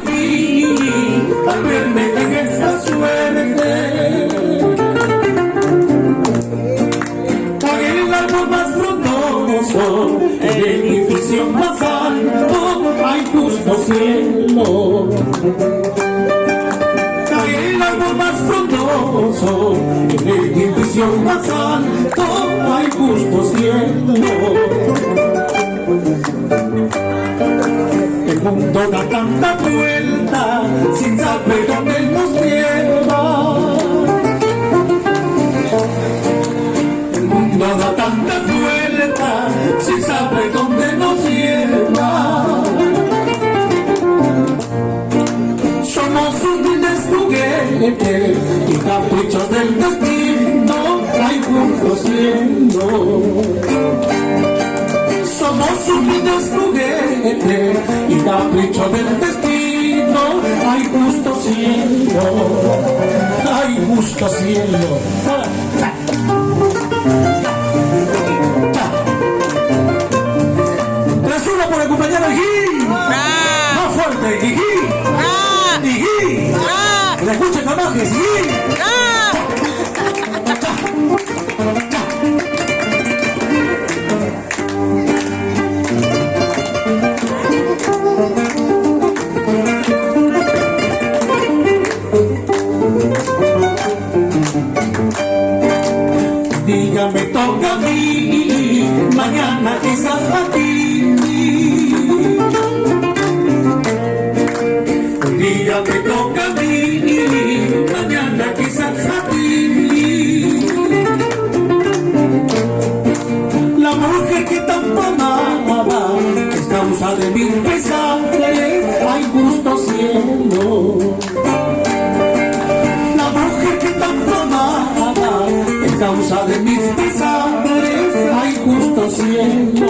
mí al verme en esta suerte. Pagué el árbol más frondoso, el edificio más alto, ay justo cielo. Pagué el árbol más frondoso, el edificio más alto, ay justo cielo. El mundo da tanta vuelta sin saber dónde nos lleva. El mundo da tanta vuelta sin saber dónde nos lleva. Somos humildes juguetes y caprichos del destino, ay justo cielo. Somos humildes juguetes y capricho del destino, ay justo cielo, ay justo cielo. Tras uno por el compañero Gui, más fuerte, Gui, Gui, que le escuchen camajes, Gui. Me toca a mí, mañana quizás a ti. Un día me toca a mí, mañana quizás a ti. La mujer que tanto amaba es causa de mis pesares, ay justo cielo. La mujer que tanto amaba es causa de mis pesares, ay justo cielo.